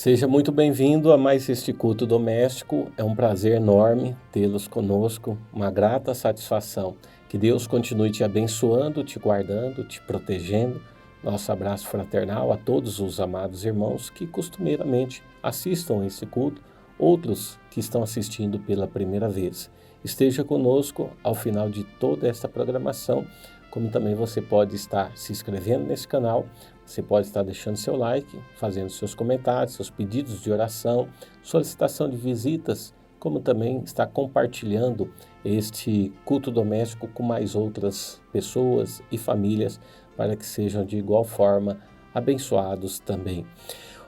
Seja muito bem-vindo a mais este culto doméstico. É um prazer enorme tê-los conosco, uma grata satisfação. Que Deus continue te abençoando, te guardando, te protegendo. Nosso abraço fraternal a todos os amados irmãos que costumeiramente assistam esse culto, outros que estão assistindo pela primeira vez. Esteja conosco ao final de toda esta programação, como também você pode estar se inscrevendo nesse canal. Você pode estar deixando seu like, fazendo seus comentários, seus pedidos de oração, solicitação de visitas, como também estar compartilhando este culto doméstico com mais outras pessoas e famílias, para que sejam de igual forma abençoados também.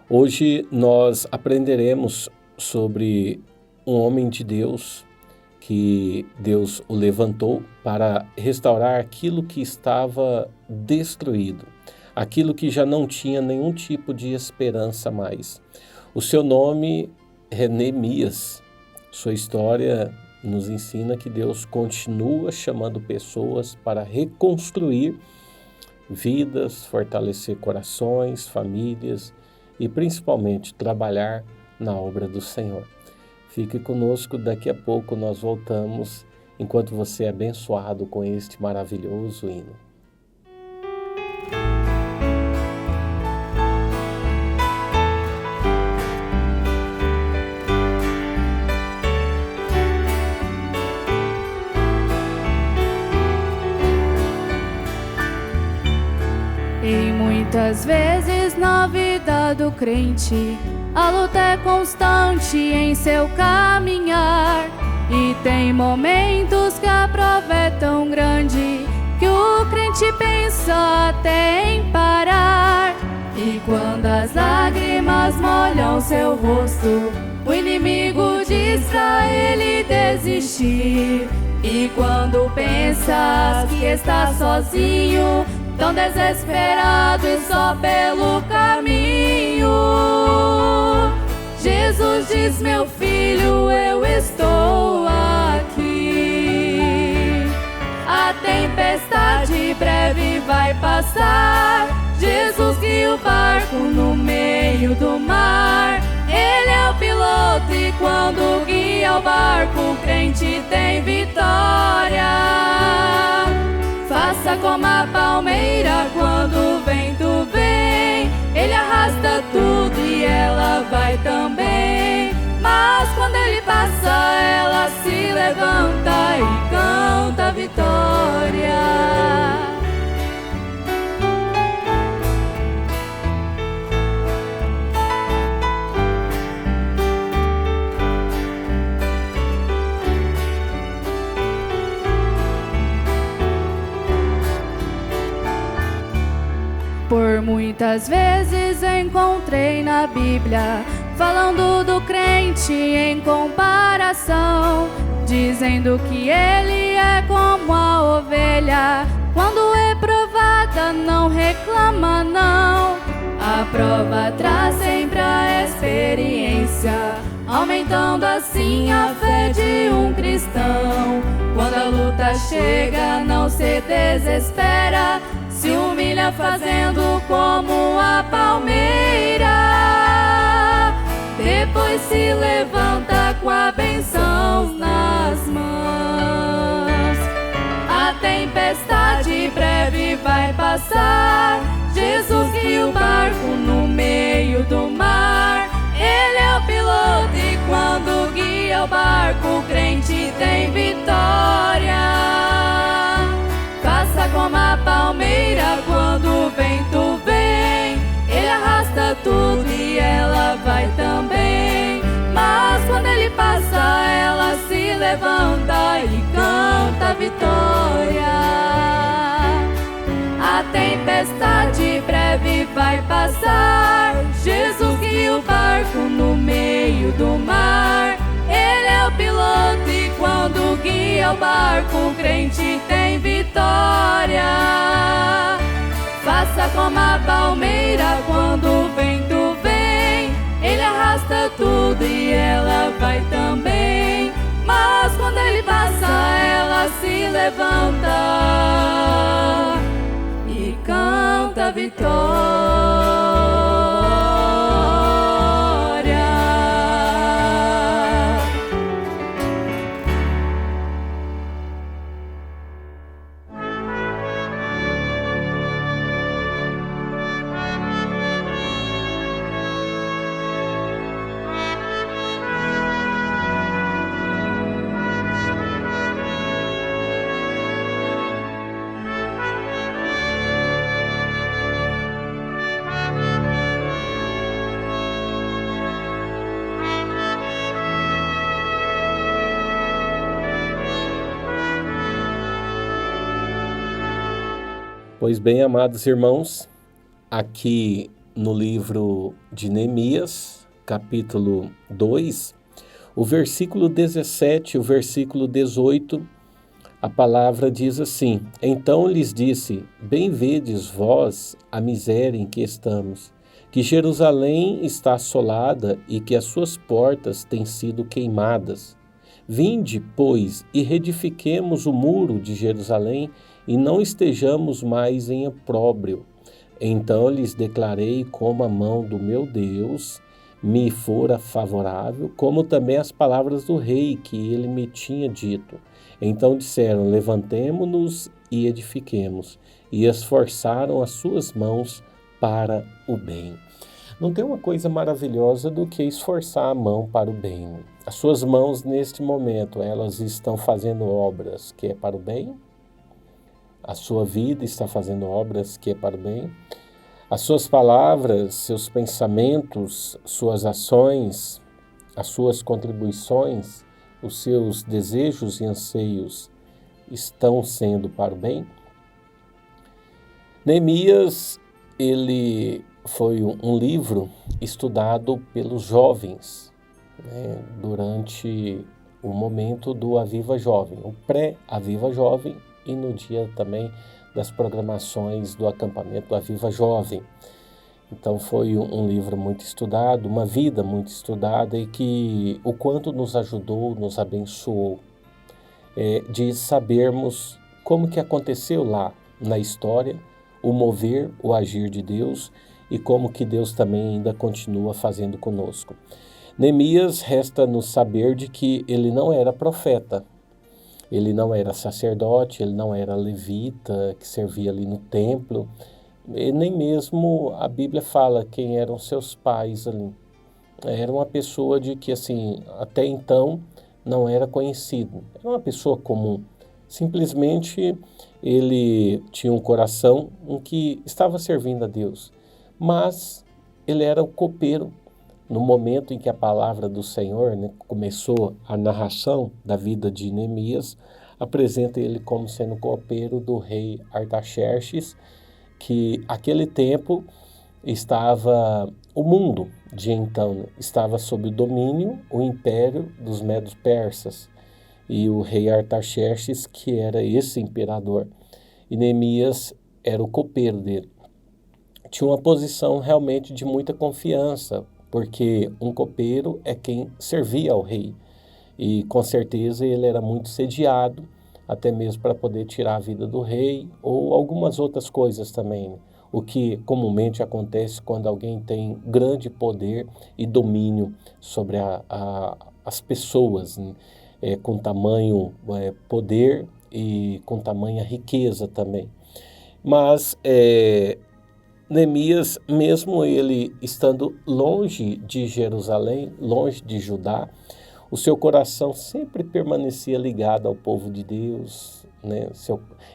Hoje nós aprenderemos sobre um homem de Deus, que Deus o levantou para restaurar aquilo que estava destruído, aquilo que já não tinha nenhum tipo de esperança mais. O seu nome é Neemias. Sua história nos ensina que Deus continua chamando pessoas para reconstruir vidas, fortalecer corações, famílias e principalmente trabalhar na obra do Senhor. Fique conosco, daqui a pouco nós voltamos, enquanto você é abençoado com este maravilhoso hino. E muitas vezes na vida do crente, a luta é constante em seu caminhar. E tem momentos que a prova é tão grande que o crente pensa até em parar. E quando as lágrimas molham seu rosto, o inimigo diz pra ele desistir. E quando pensas que está sozinho, tão desesperado e só pelo caminho, Jesus diz: meu filho, eu estou aqui. A tempestade breve vai passar. Jesus guia o barco no meio do mar. Ele é o piloto e quando guia o barco, o crente tem vitória. Faça como a palmeira quando o vento vem. Ele arrasta tudo e ela vai também. Mas quando ele passa, ela se levanta e canta a vitória. Por muitas vezes encontrei na Bíblia falando do crente em comparação, dizendo que ele é como a ovelha, quando é provada não reclama não. A prova traz sempre a experiência, aumentando assim a fé de um cristão. Quando a luta chega, não se desespera, se humilha fazendo como a palmeira. Depois se levanta com a bênção nas mãos. A tempestade breve vai passar. Jesus guia o barco no meio do mar. Ele é o piloto e quando guia o barco, o crente tem vitória. Faça como a palmeira quando o vento vem. Ele arrasta tudo e ela vai também. Mas quando ele passa, ela se levanta e canta a vitória. A tempestade breve vai passar. Jesus guia o barco no meio do mar. Ele é o piloto e quando guia o barco, o crente tem vitória. Faça como a palmeira quando o vento vem. Ele arrasta tudo e ela vai também. Mas quando ele passa, ela se levanta e canta a vitória. Pois bem, amados irmãos, aqui no livro de Neemias, capítulo 2, o versículo 17 e o versículo 18, a palavra diz assim: Então lhes disse, bem vedes vós a miséria em que estamos, que Jerusalém está assolada e que as suas portas têm sido queimadas. Vinde, pois, e reedifiquemos o muro de Jerusalém, e não estejamos mais em opróbrio. Então lhes declarei como a mão do meu Deus me fora favorável, como também as palavras do rei que ele me tinha dito. Então disseram, levantemo-nos e edifiquemos, e esforçaram as suas mãos para o bem. Não tem uma coisa maravilhosa do que esforçar a mão para o bem. As suas mãos, neste momento, elas estão fazendo obras que é para o bem? A sua vida está fazendo obras que é para o bem? As suas palavras, seus pensamentos, suas ações, as suas contribuições, os seus desejos e anseios estão sendo para o bem? Neemias, ele foi um livro estudado pelos jovens, durante o momento do Aviva Jovem, o pré-Aviva Jovem e no dia também das programações do acampamento do Aviva Jovem. Então foi um livro muito estudado, uma vida muito estudada e que o quanto nos ajudou, nos abençoou, de sabermos como que aconteceu lá na história, o mover, o agir de Deus e como que Deus também ainda continua fazendo conosco. Neemias resta-nos saber de que ele não era profeta, ele não era sacerdote, ele não era levita que servia ali no templo, e nem mesmo a Bíblia fala quem eram seus pais ali. Era uma pessoa de que, assim, até então não era conhecido, era uma pessoa comum. Simplesmente ele tinha um coração em que estava servindo a Deus, mas ele era o copeiro. No momento em que a palavra do Senhor, começou a narração da vida de Neemias, apresenta ele como sendo copeiro do rei Artaxerxes, que aquele tempo estava, o mundo de então, estava sob o domínio, o império dos medos persas, e o rei Artaxerxes, que era esse imperador, e Neemias era o copeiro dele. Tinha uma posição realmente de muita confiança, porque um copeiro é quem servia ao rei, e com certeza ele era muito sediado, até mesmo para poder tirar a vida do rei, ou algumas outras coisas também, o que comumente acontece quando alguém tem grande poder e domínio sobre as pessoas, com tamanho poder e com tamanha riqueza também. Mas Neemias, mesmo ele estando longe de Jerusalém, longe de Judá, o seu coração sempre permanecia ligado ao povo de Deus,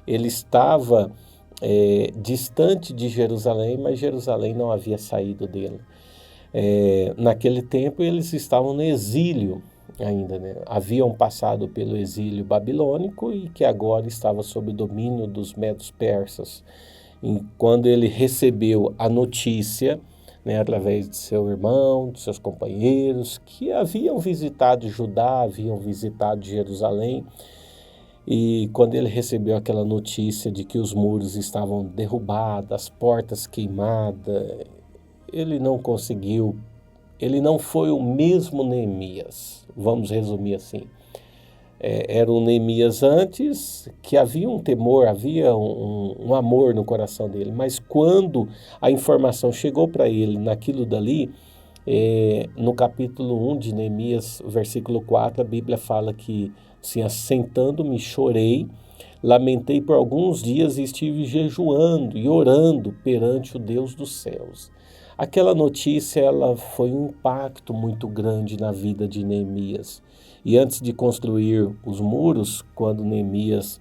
ele estava distante de Jerusalém, mas Jerusalém não havia saído dele. Naquele tempo eles estavam no exílio ainda, haviam passado pelo exílio babilônico e que agora estava sob o domínio dos medos persas. E quando ele recebeu a notícia, através de seu irmão, de seus companheiros, que haviam visitado Judá, haviam visitado Jerusalém, e quando ele recebeu aquela notícia de que os muros estavam derrubados, as portas queimadas, ele não conseguiu, ele não foi o mesmo Neemias, vamos resumir assim. Era um Neemias antes, que havia um temor, havia um amor no coração dele, mas quando a informação chegou para ele naquilo dali, no capítulo 1 de Neemias, versículo 4, a Bíblia fala que, assim, assentando-me, chorei, lamentei por alguns dias e estive jejuando e orando perante o Deus dos céus. Aquela notícia, ela foi um impacto muito grande na vida de Neemias. E antes de construir os muros, quando Neemias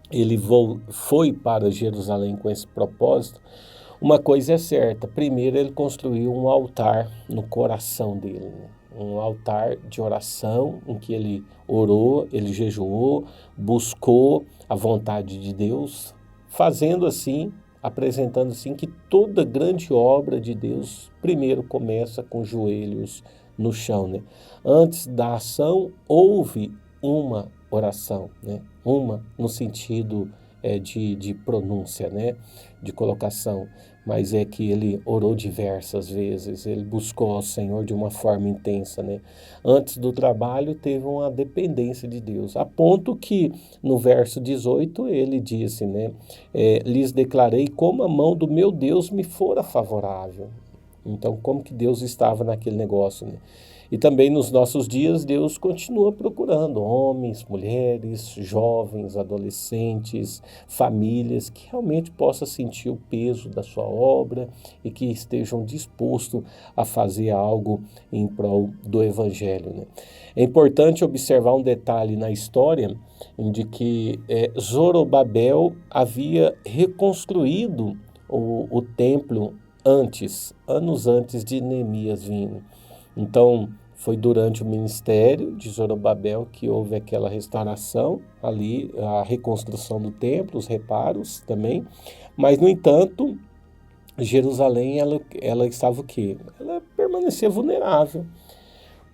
ele foi para Jerusalém com esse propósito, uma coisa é certa: primeiro ele construiu um altar no coração dele, um altar de oração em que ele orou, ele jejuou, buscou a vontade de Deus, fazendo assim, apresentando assim que toda grande obra de Deus primeiro começa com joelhos no chão, né? Antes da ação houve uma oração, né? Uma no sentido de pronúncia, né? De colocação, mas é que ele orou diversas vezes, ele buscou ao Senhor de uma forma intensa, né? Antes do trabalho teve uma dependência de Deus, a ponto que no verso 18 ele disse, né? Lhes declarei como a mão do meu Deus me fora favorável. Então, como que Deus estava naquele negócio, né? E também nos nossos dias, Deus continua procurando homens, mulheres, jovens, adolescentes, famílias que realmente possam sentir o peso da sua obra e que estejam dispostos a fazer algo em prol do Evangelho, né? É importante observar um detalhe na história, de que Zorobabel havia reconstruído o templo anos antes de Neemias vir. Então, foi durante o ministério de Zorobabel que houve aquela restauração ali, a reconstrução do templo, os reparos também. Mas, no entanto, Jerusalém, ela estava o quê? Ela permanecia vulnerável.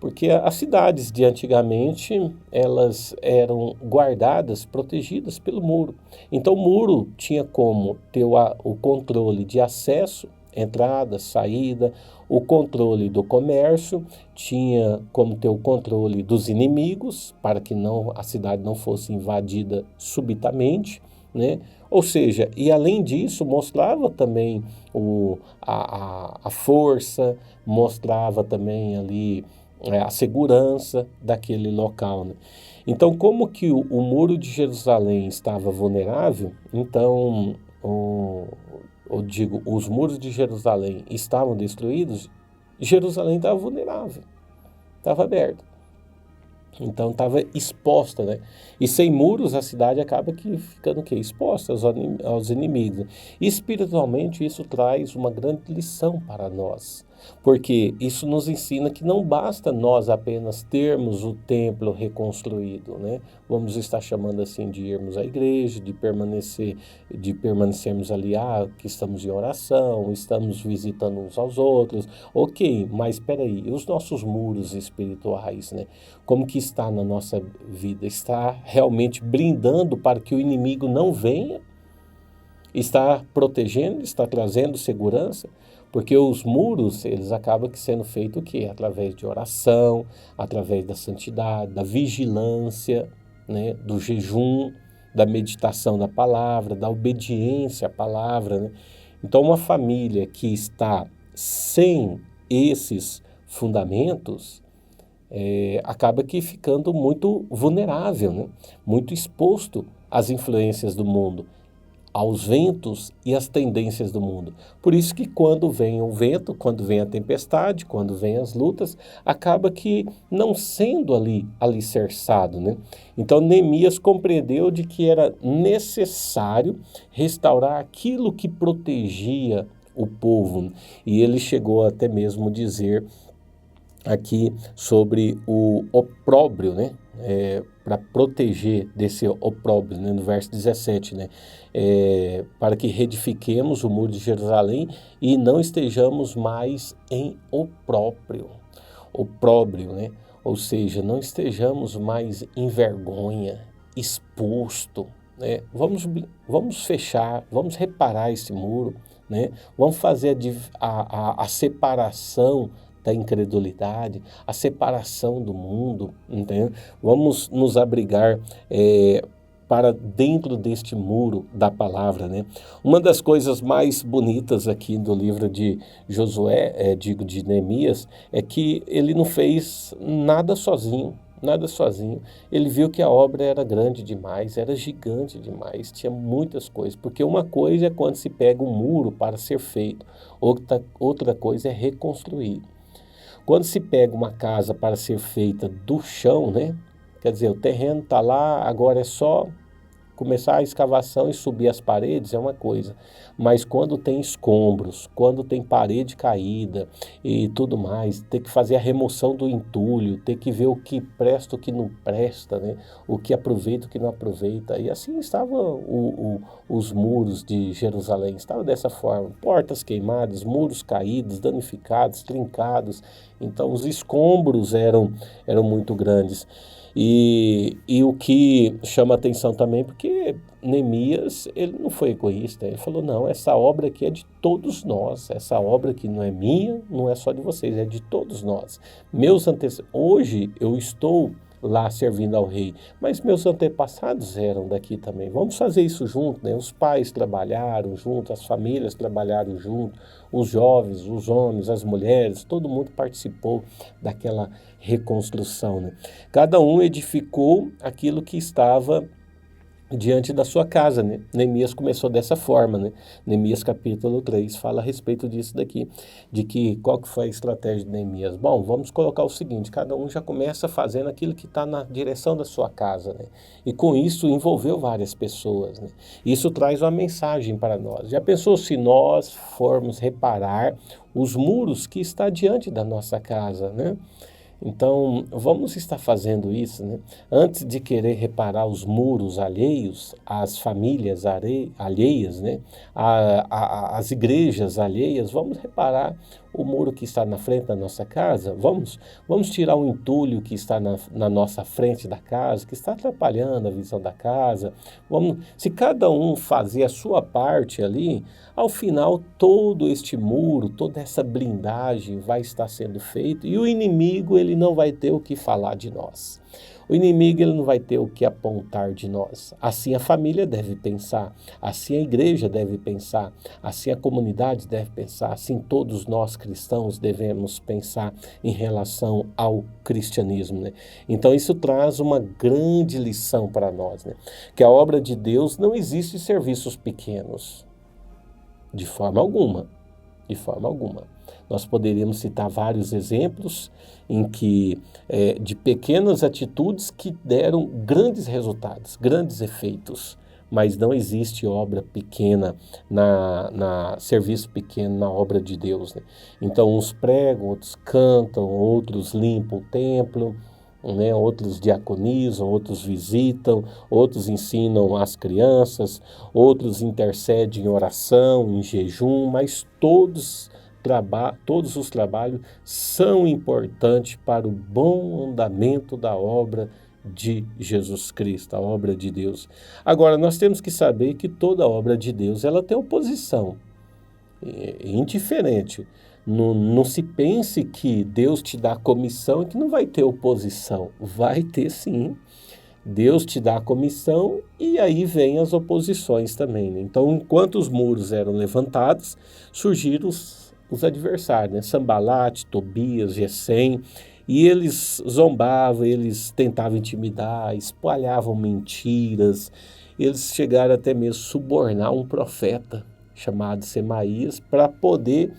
Porque as cidades de antigamente, elas eram guardadas, protegidas pelo muro. Então, o muro tinha como ter o controle de acesso, entrada, saída, o controle do comércio, tinha como ter o controle dos inimigos, para que a cidade não fosse invadida subitamente, né? Ou seja, e além disso, mostrava também a força, mostrava também ali a segurança daquele local, né? Então, como que o muro de Jerusalém estava vulnerável, então, os muros de Jerusalém estavam destruídos, Jerusalém estava vulnerável, estava aberta. Então estava exposta, né? E sem muros a cidade acaba que ficando o quê? Exposta aos inimigos. E espiritualmente isso traz uma grande lição para nós, porque isso nos ensina que não basta nós apenas termos o templo reconstruído, né? Vamos estar chamando assim de irmos à igreja, de permanecermos ali, que estamos em oração, estamos visitando uns aos outros, ok, mas espera aí, e os nossos muros espirituais, né? Como que está na nossa vida? Está realmente blindando para que o inimigo não venha? Está protegendo? Está trazendo segurança? Porque os muros, eles acabam sendo feitos o quê? Através de oração, através da santidade, da vigilância, né? Do jejum, da meditação da palavra, da obediência à palavra, né? Então, uma família que está sem esses fundamentos, acaba que ficando muito vulnerável, né? Muito exposto às influências do mundo, aos ventos e às tendências do mundo. Por isso que quando vem o vento, quando vem a tempestade, quando vem as lutas, acaba que não sendo ali alicerçado, né? Então Neemias compreendeu de que era necessário restaurar aquilo que protegia o povo, e ele chegou até mesmo dizer aqui sobre o opróbrio, né? Para proteger desse opróbrio, né? No verso 17, né? Para que reedifiquemos o muro de Jerusalém e não estejamos mais em opróbrio, né? Ou seja, não estejamos mais em vergonha, exposto, né? Vamos fechar, vamos reparar esse muro, né? Vamos fazer a separação da incredulidade, a separação do mundo, entende? Vamos nos abrigar para dentro deste muro da palavra, né? Uma das coisas mais bonitas aqui do livro de Josué, de Neemias, é que ele não fez nada sozinho. Ele viu que a obra era grande demais, era gigante demais, tinha muitas coisas, porque uma coisa é quando se pega um muro para ser feito, outra coisa é reconstruir. Quando se pega uma casa para ser feita do chão, né? Quer dizer, o terreno está lá, agora é só começar a escavação e subir as paredes é uma coisa, mas quando tem escombros, quando tem parede caída e tudo mais, ter que fazer a remoção do entulho, ter que ver o que presta, o que não presta, né? O que aproveita, o que não aproveita. E assim estavam os muros de Jerusalém, estava dessa forma, portas queimadas, muros caídos, danificados, trincados. Então os escombros eram muito grandes. E o que chama atenção também, porque Neemias, ele não foi egoísta, ele falou, não, essa obra aqui é de todos nós, essa obra aqui não é minha, não é só de vocês, é de todos nós. Hoje eu estou lá servindo ao rei, mas meus antepassados eram daqui também, vamos fazer isso junto, né? Os pais trabalharam junto, as famílias trabalharam junto, os jovens, os homens, as mulheres, todo mundo participou daquela reconstrução, né? Cada um edificou aquilo que estava diante da sua casa, né? Neemias começou dessa forma, né? Neemias capítulo 3 fala a respeito disso daqui, de que qual que foi a estratégia de Neemias? Bom, vamos colocar o seguinte, cada um já começa fazendo aquilo que está na direção da sua casa, né? E com isso envolveu várias pessoas, né? Isso traz uma mensagem para nós. Já pensou se nós formos reparar os muros que está diante da nossa casa, né? Então, vamos estar fazendo isso, né? Antes de querer reparar os muros alheios, as famílias alheias, né? As igrejas alheias, vamos reparar o muro que está na frente da nossa casa, vamos tirar o entulho que está na nossa frente da casa, que está atrapalhando a visão da casa. Se cada um fazer a sua parte ali, ao final todo este muro, toda essa blindagem vai estar sendo feito e o inimigo ele não vai ter o que falar de nós. O inimigo ele não vai ter o que apontar de nós. Assim a família deve pensar, assim a igreja deve pensar, assim a comunidade deve pensar, assim todos nós cristãos devemos pensar em relação ao cristianismo, né? Então isso traz uma grande lição para nós, né? Que a obra de Deus não existe serviços pequenos, de forma alguma, de forma alguma. Nós poderíamos citar vários exemplos em que de pequenas atitudes que deram grandes resultados, grandes efeitos, mas não existe obra pequena, serviço pequeno na obra de Deus, né? Então uns pregam, outros cantam, outros limpam o templo, né? Outros diaconizam, outros visitam, outros ensinam as crianças, outros intercedem em oração, em jejum, mas todos os trabalhos são importantes para o bom andamento da obra de Jesus Cristo, a obra de Deus. Agora, nós temos que saber que toda obra de Deus ela tem oposição, indiferente. Não se pense que Deus te dá comissão e que não vai ter oposição. Vai ter sim. Deus te dá a comissão e aí vem as oposições também, né? Então, enquanto os muros eram levantados, surgiram os adversários, né? Sambalate, Tobias, Gesem, e eles zombavam, eles tentavam intimidar, espalhavam mentiras, eles chegaram até mesmo a subornar um profeta chamado Semaías para poder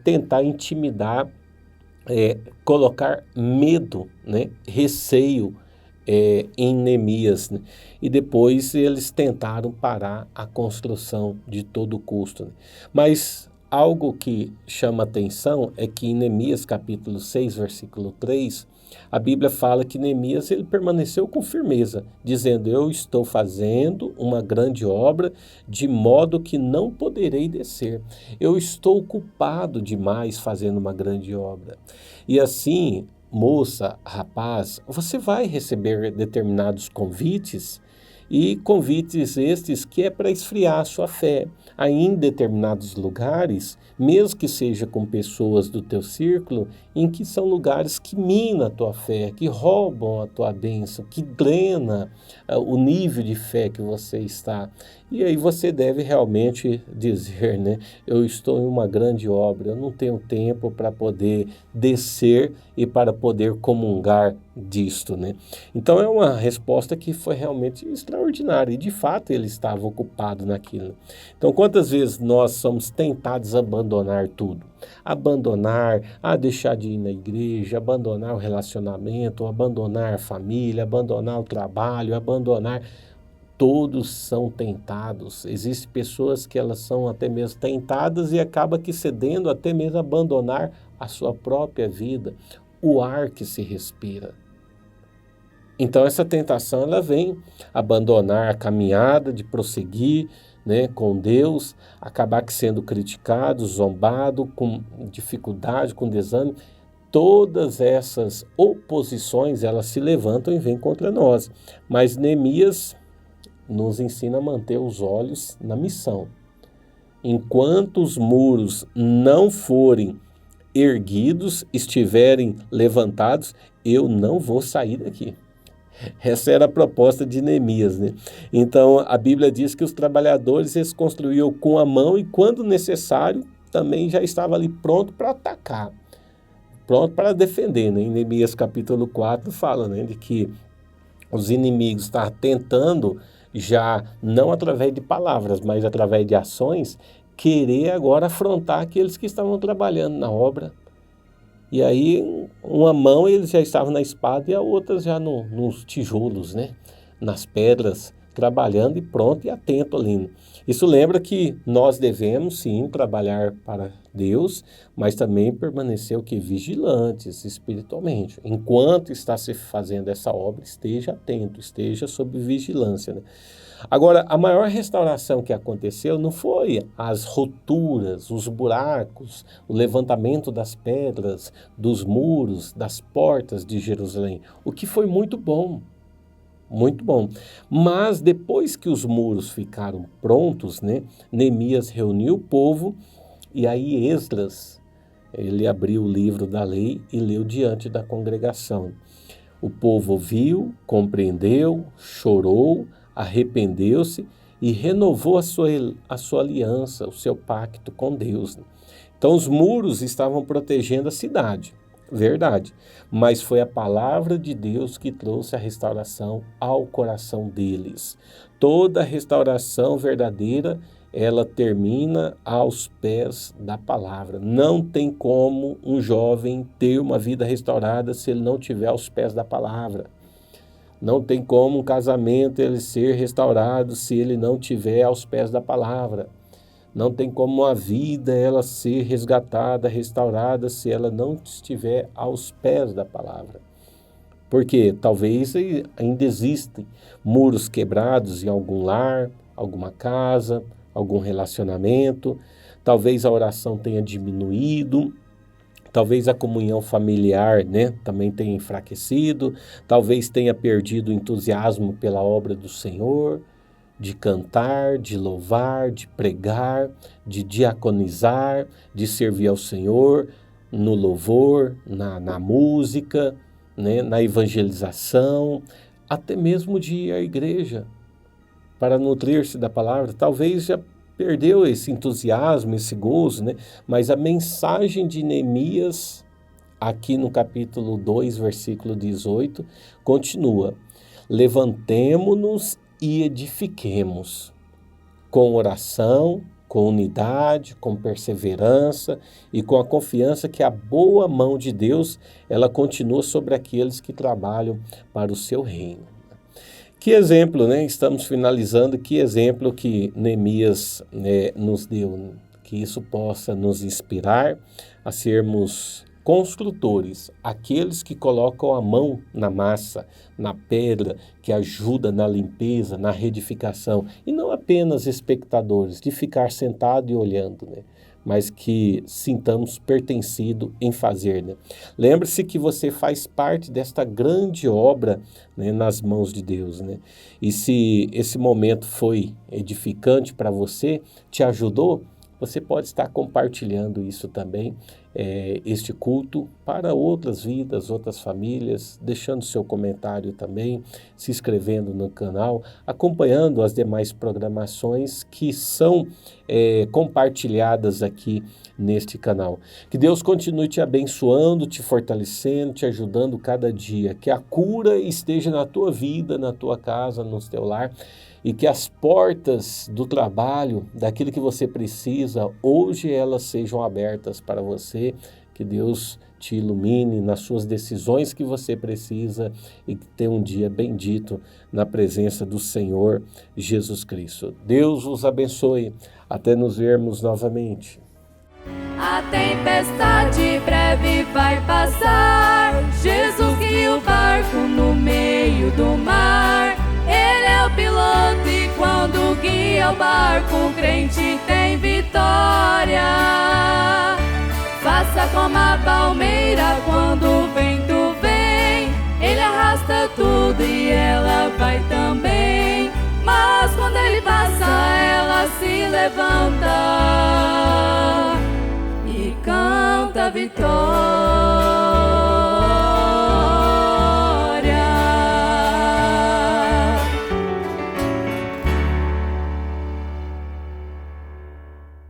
tentar intimidar, colocar medo, né? Receio em Neemias, né? E depois eles tentaram parar a construção de todo custo, né? Mas algo que chama atenção é que em Neemias capítulo 6, versículo 3, a Bíblia fala que Neemias ele permaneceu com firmeza, dizendo, eu estou fazendo uma grande obra, de modo que não poderei descer. Eu estou ocupado demais fazendo uma grande obra. E assim, moça, rapaz, você vai receber determinados convites, e convites estes que é para esfriar a sua fé. Aí em determinados lugares, mesmo que seja com pessoas do teu círculo, em que são lugares que minam a tua fé, que roubam a tua bênção, que drena o nível de fé que você está. E aí você deve realmente dizer, né? Eu estou em uma grande obra, eu não tenho tempo para poder descer e para poder comungar disto, né? Então é uma resposta que foi realmente extraordinária e de fato ele estava ocupado naquilo. Então quantas vezes nós somos tentados a abandonar tudo? A deixar de ir na igreja, abandonar o relacionamento, abandonar a família, abandonar o trabalho, abandonar Todos são tentados. Existem pessoas que elas são até mesmo tentadas e acaba que cedendo até mesmo a abandonar a sua própria vida, o ar que se respira. Então essa tentação ela vem abandonar a caminhada de prosseguir, né, com Deus, acabar que sendo criticado, zombado, com dificuldade, com desânimo. Todas essas oposições elas se levantam e vêm contra nós. Mas Neemias nos ensina a manter os olhos na missão. Enquanto os muros não forem erguidos, estiverem levantados, eu não vou sair daqui. Essa era a proposta de Neemias, né? Então, a Bíblia diz que os trabalhadores eles construíam com a mão e, quando necessário, também já estava ali pronto para atacar, pronto para defender, né? Em Neemias capítulo 4 fala, né, de que os inimigos estavam tentando, já não através de palavras, mas através de ações, querer agora afrontar aqueles que estavam trabalhando na obra. E aí, uma mão eles já estavam na espada e a outra já nos tijolos, né? Nas pedras, trabalhando e pronto e atento ali. Isso lembra que nós devemos, sim, trabalhar para Deus, mas também permanecer o que? Vigilantes espiritualmente. Enquanto está se fazendo essa obra, esteja atento, esteja sob vigilância, né? Agora, a maior restauração que aconteceu não foi as roturas, os buracos, o levantamento das pedras, dos muros, das portas de Jerusalém, o que foi muito bom. Muito bom. Mas depois que os muros ficaram prontos, né, Neemias reuniu o povo e aí Esdras, ele abriu o livro da lei e leu diante da congregação. O povo ouviu, compreendeu, chorou, arrependeu-se e renovou a sua aliança, o seu pacto com Deus. Então os muros estavam protegendo a cidade. Verdade, mas foi a palavra de Deus que trouxe a restauração ao coração deles. Toda restauração verdadeira, ela termina aos pés da palavra. Não tem como um jovem ter uma vida restaurada se ele não tiver aos pés da palavra. Não tem como um casamento ele ser restaurado se ele não tiver aos pés da palavra. Não tem como a vida ela ser resgatada, restaurada, se ela não estiver aos pés da palavra. Porque talvez ainda existem muros quebrados em algum lar, alguma casa, algum relacionamento. Talvez a oração tenha diminuído. Talvez a comunhão familiar, né, também tenha enfraquecido. Talvez tenha perdido o entusiasmo pela obra do Senhor, de cantar, de louvar, de pregar, de diaconizar, de servir ao Senhor no louvor, na música, né, na evangelização, até mesmo de ir à igreja para nutrir-se da palavra. Talvez já perdeu esse entusiasmo, esse gozo, né? Mas a mensagem de Neemias, aqui no capítulo 2, versículo 18, continua: levantemo-nos e edifiquemos, com oração, com unidade, com perseverança e com a confiança que a boa mão de Deus, ela continua sobre aqueles que trabalham para o seu reino. Que exemplo, né? Estamos finalizando, que exemplo que Neemias, né, nos deu, que isso possa nos inspirar a sermos construtores, aqueles que colocam a mão na massa, na pedra, que ajuda na limpeza, na reedificação, e não apenas espectadores, de ficar sentado e olhando, né? Mas que sintamos pertencido em fazer, né? Lembre-se que você faz parte desta grande obra, né, nas mãos de Deus, né? E se esse momento foi edificante para você, te ajudou, você pode estar compartilhando isso também, este culto, para outras vidas, outras famílias, deixando seu comentário também, se inscrevendo no canal, acompanhando as demais programações que são compartilhadas aqui neste canal. Que Deus continue te abençoando, te fortalecendo, te ajudando cada dia. Que a cura esteja na tua vida, na tua casa, no teu lar. E que as portas do trabalho, daquilo que você precisa, hoje elas sejam abertas para você. Que Deus te ilumine nas suas decisões que você precisa e que tenha um dia bendito na presença do Senhor Jesus Cristo. Deus os abençoe. Até nos vermos novamente. A tempestade breve vai passar. Jesus guia o barco no meio do mar. Ele é o piloto e quando guia o barco, o crente tem vitória. Faça como a palmeira quando o vento vem. Ele arrasta tudo e ela vai também. Mas quando ele passa, ela se levanta e canta a vitória.